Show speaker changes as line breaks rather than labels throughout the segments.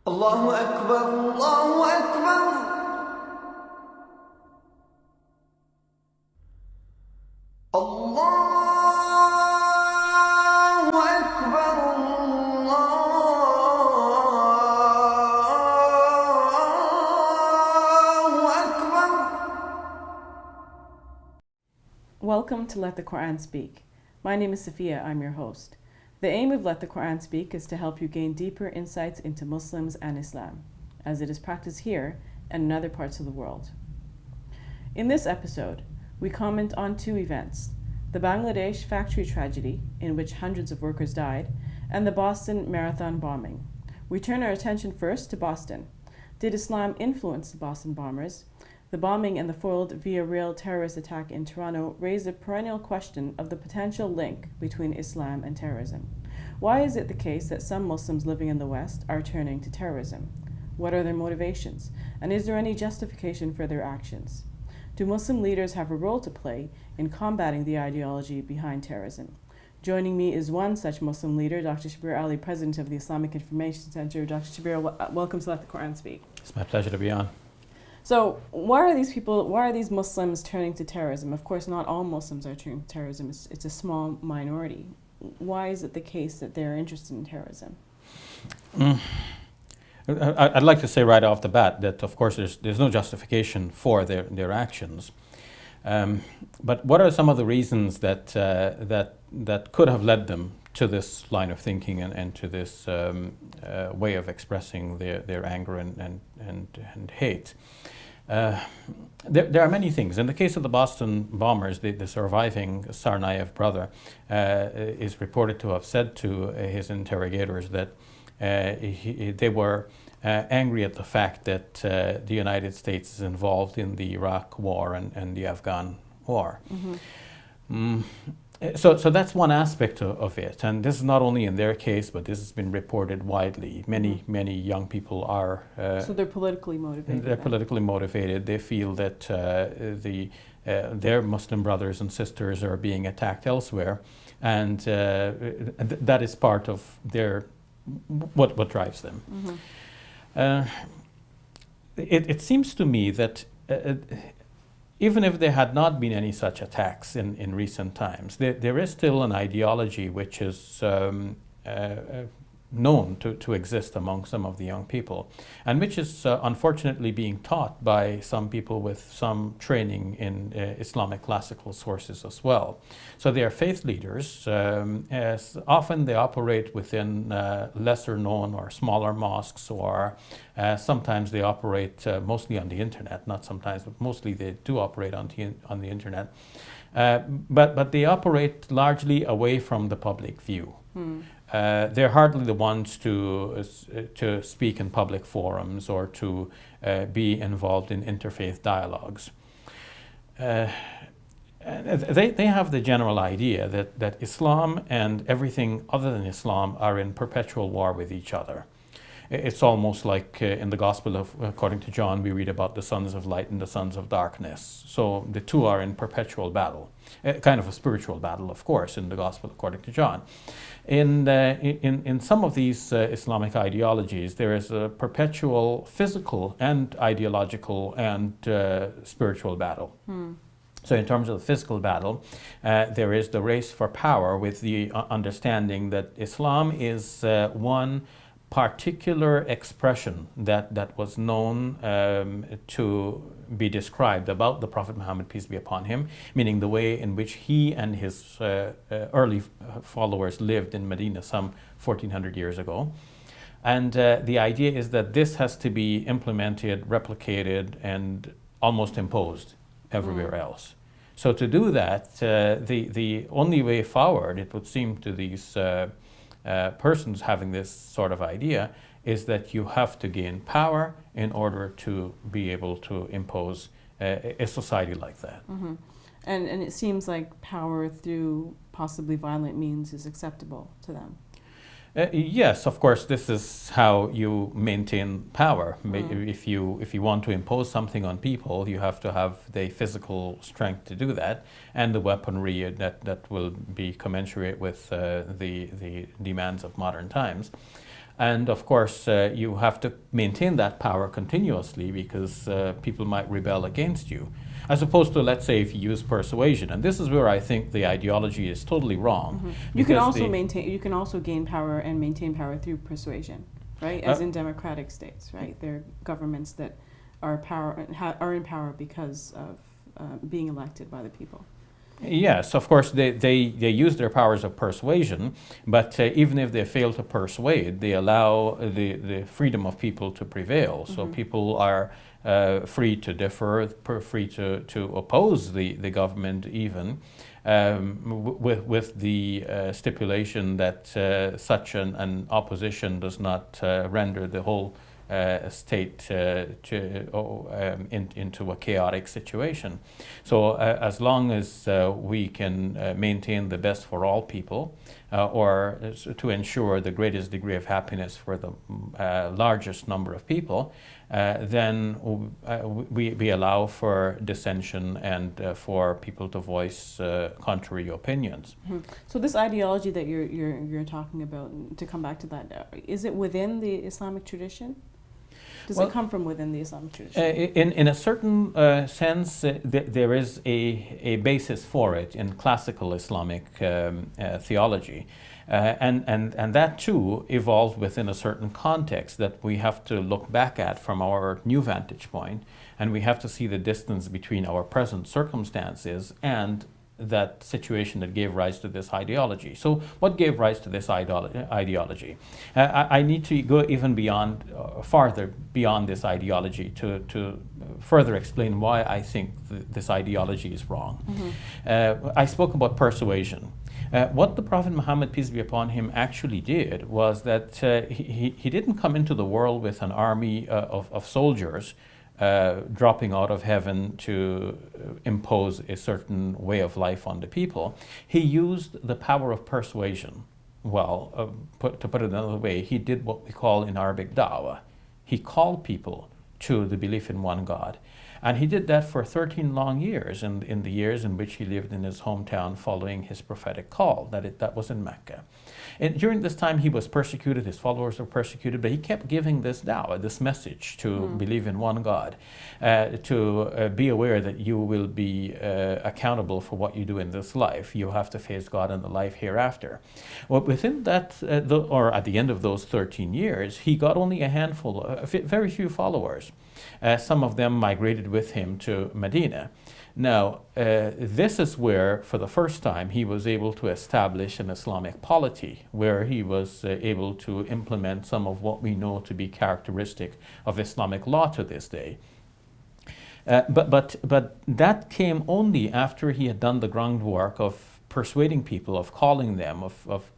الله أكبر الله أكبر الله أكبر الله أكبر.
Welcome to Let the Quran Speak. My name is Sophia, I'm your host. The aim of Let the Quran Speak is to help you gain deeper insights into Muslims and Islam, as it is practiced here and in other parts of the world. In this episode, we comment on two events: the Bangladesh factory tragedy, in which hundreds of workers died, and the Boston Marathon bombing. We turn our attention first to Boston. Did Islam influence the Boston bombers? The bombing and the foiled via rail terrorist attack in Toronto raised a perennial question of the potential link between Islam and terrorism. Why is it the case that some Muslims living in the West are turning to terrorism? What are their motivations? And is there any justification for their actions? Do Muslim leaders have a role to play in combating the ideology behind terrorism? Joining me is one such Muslim leader, Dr. Shabir Ali, President of the Islamic Information Center. Dr. Shabir, welcome to Let the Quran Speak.
It's my pleasure to be on.
So why are these Muslims turning to terrorism? Of course, not all Muslims are turning to terrorism. It's a small minority. Why is it the case that they're interested in terrorism?
I'd like to say right off the bat that, of course, there's no justification for their actions. But what are some of the reasons that could have led them to this line of thinking and to this way of expressing their anger and hate? There are many things. In the case of the Boston bombers, the surviving Tsarnaev brother is reported to have said to his interrogators that they were angry at the fact that the United States is involved in the Iraq war and the Afghan war. Mm-hmm. So that's one aspect of it, and this is not only in their case, but this has been reported widely. Many young people are.
So they're politically motivated.
They're politically motivated. They feel that their Muslim brothers and sisters are being attacked elsewhere, and that is part of their what drives them. Mm-hmm. It seems to me that. Even if there had not been any such attacks in recent times, there is still an ideology which is known to exist among some of the young people, and which is unfortunately being taught by some people with some training in Islamic classical sources as well. So they are faith leaders. As often they operate within lesser known or smaller mosques, or sometimes they operate mostly on the internet, not sometimes, but mostly they do operate on the internet. But they operate largely away from the public view. They're hardly the ones to speak in public forums or to be involved in interfaith dialogues. They have the general idea that Islam and everything other than Islam are in perpetual war with each other. It's almost like in the Gospel according to John, we read about the sons of light and the sons of darkness. So the two are in perpetual battle, kind of a spiritual battle, of course, in the Gospel according to John. In some of these Islamic ideologies, there is a perpetual physical and ideological and spiritual battle. So in terms of the physical battle, there is the race for power with the understanding that Islam is one particular expression that was known to be described about the Prophet Muhammad, peace be upon him, meaning the way in which he and his early followers lived in Medina some 1400 years ago. And the idea is that this has to be implemented, replicated, and almost imposed everywhere else. So to do that, the only way forward, it would seem to these persons having this sort of idea, is that you have to gain power in order to be able to impose a society like that.
Mm-hmm. And it seems like power through possibly violent means is acceptable to them.
Yes, of course, this is how you maintain power. If you want to impose something on people, you have to have the physical strength to do that, and the weaponry that will be commensurate with the demands of modern times. And of course, you have to maintain that power continuously because people might rebel against you. As opposed to, let's say, if you use persuasion, and this is where I think the ideology is totally wrong.
You can also you can also gain power and maintain power through persuasion, right? As in democratic states, right? There are governments that are in power because of being elected by the people.
Yes, of course, they use their powers of persuasion, but even if they fail to persuade, they allow the freedom of people to prevail. So people are free to differ, free to oppose the government even, with the stipulation that such an opposition does not render the whole state into a chaotic situation. So as long as we can maintain the best for all people, or to ensure the greatest degree of happiness for the largest number of people, then we allow for dissension and for people to voice contrary opinions.
So this ideology that you're talking about, to come back to that, is it within the Islamic tradition? Does it come from within the Islamic tradition?
In a certain sense, there is a basis for it in classical Islamic theology. And that too evolved within a certain context that we have to look back at from our new vantage point, and we have to see the distance between our present circumstances and that situation that gave rise to this ideology. So what gave rise to this ideology? I need to go even beyond, farther beyond this ideology to further explain why I think this ideology is wrong. I spoke about persuasion. What the Prophet Muhammad, peace be upon him, actually did was that he didn't come into the world with an army of soldiers dropping out of heaven to impose a certain way of life on the people. He used the power of persuasion. Well, to put it another way, he did what we call in Arabic da'wah. He called people to the belief in one God. And he did that for 13 long years, in the years in which he lived in his hometown following his prophetic call. That was in Mecca. And during this time he was persecuted, his followers were persecuted, but he kept giving this da'wah, this message to believe in one God, to be aware that you will be accountable for what you do in this life. You have to face God in the life hereafter. Well, within that, or at the end of those 13 years, he got only a handful, very few followers. Some of them migrated with him to Medina. Now, this is where, for the first time, he was able to establish an Islamic polity, where he was able to implement some of what we know to be characteristic of Islamic law to this day. But that came only after he had done the groundwork of persuading people, of calling them, of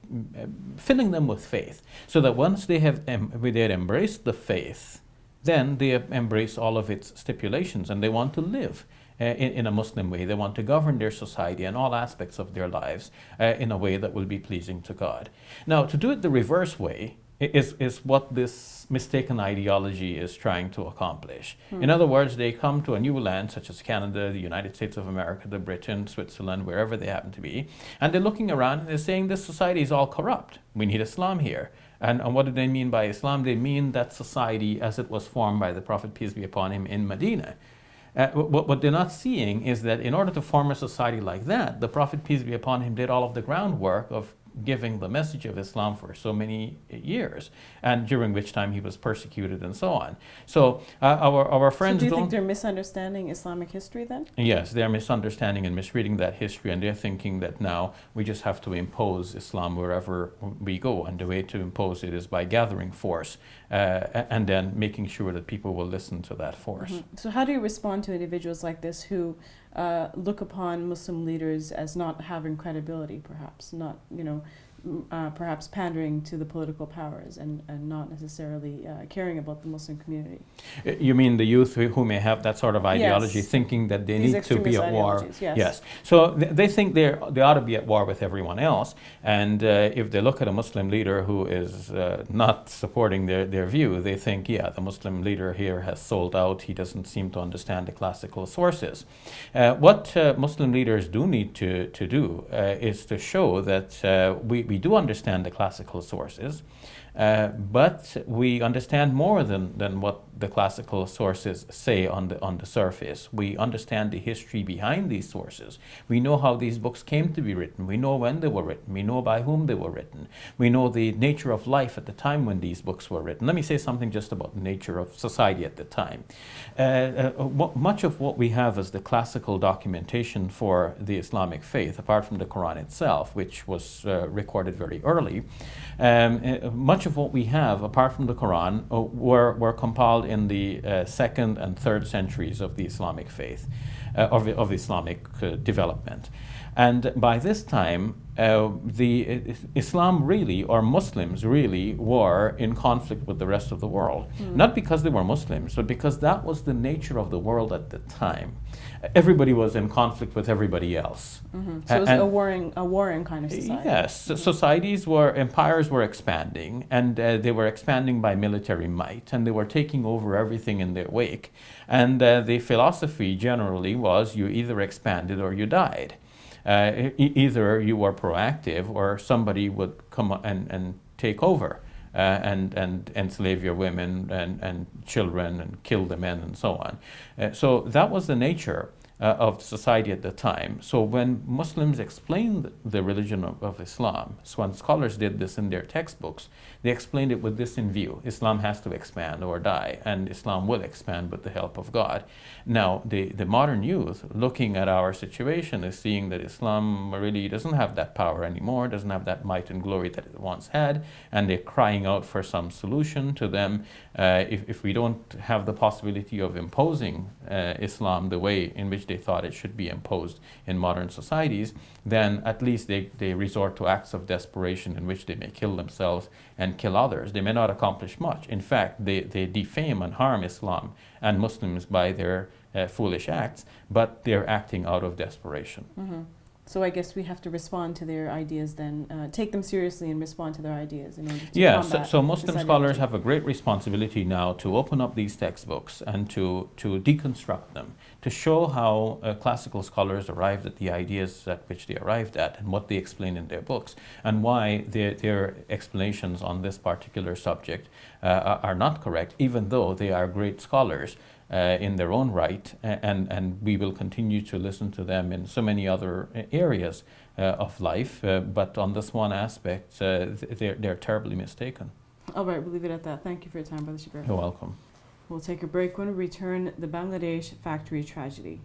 filling them with faith, so that once they had embraced the faith, then they embrace all of its stipulations, and they want to live in a Muslim way. They want to govern their society and all aspects of their lives in a way that will be pleasing to God. Now, to do it the reverse way is what this mistaken ideology is trying to accomplish. In other words, they come to a new land such as Canada, the United States of America, the Britain, Switzerland, wherever they happen to be, and they're looking around and they're saying this society is all corrupt. We need Islam here. And what do they mean by Islam? They mean that society as it was formed by the Prophet, peace be upon him, in Medina. What they're not seeing is that in order to form a society like that, the Prophet, peace be upon him, did all of the groundwork of giving the message of Islam for so many years, and during which time he was persecuted and so on. So our friends
do you think they're misunderstanding Islamic history then?
Yes, they're misunderstanding and misreading that history, and they're thinking that now we just have to impose Islam wherever we go, and the way to impose it is by gathering force and then making sure that people will listen to that force.
So how do you respond to individuals like this who look upon Muslim leaders as not having credibility, perhaps, not, perhaps pandering to the political powers and not necessarily caring about the Muslim community?
You mean the youth who may have that sort of ideology,
Yes.
thinking that they
These
need to be at war?
extremist ideologies, yes.
So they think they ought to be at war with everyone else, and if they look at a Muslim leader who is not supporting their view, they think, yeah, the Muslim leader here has sold out, he doesn't seem to understand the classical sources. What Muslim leaders do need to do is to show that we do understand the classical sources, But we understand more than what the classical sources say on the surface. We understand the history behind these sources. We know how these books came to be written. We know when they were written. We know by whom they were written. We know the nature of life at the time when these books were written. Let me say something just about the nature of society at the time. Much of what we have as the classical documentation for the Islamic faith, apart from the Quran itself, which was recorded very early, much of what we have, apart from the Quran, were compiled in the 2nd and 3rd centuries of the Islamic faith, of Islamic development. And by this time, Islam really, or Muslims really, were in conflict with the rest of the world. Not because they were Muslims, but because that was the nature of the world at the time. Everybody was in conflict with everybody else.
So it was a warring kind of society.
Yes, societies empires were expanding, and they were expanding by military might, and they were taking over everything in their wake. And the philosophy generally was you either expanded or you died. Either you were proactive or somebody would come and take over and enslave your women and children and kill the men and so on. So that was the nature of society at the time. So when Muslims explained the religion of Islam, so when scholars did this in their textbooks, they explained it with this in view: Islam has to expand or die, and Islam will expand with the help of God. Now, the modern youth, looking at our situation, is seeing that Islam really doesn't have that power anymore, doesn't have that might and glory that it once had, and they're crying out for some solution to them. If we don't have the possibility of imposing Islam the way in which they thought it should be imposed in modern societies, then at least they resort to acts of desperation in which they may kill themselves and kill others. They may not accomplish much. In fact, they defame and harm Islam and Muslims by their foolish acts, but they're acting out of desperation.
So I guess we have to respond to their ideas then, take them seriously and respond to their ideas in order to combat
so Muslim
this
scholars
identity.
have a great responsibility now to open up these textbooks and to deconstruct them, to show how classical scholars arrived at the ideas at which they arrived at and what they explain in their books, and why their explanations on this particular subject are not correct, even though they are great scholars in their own right, and we will continue to listen to them in so many other areas of life, but on this one aspect, they're terribly mistaken.
All right, we'll leave it at that. Thank you for your time, Brother Shabir.
You're welcome.
We'll take a break. When we return, the Bangladesh factory tragedy.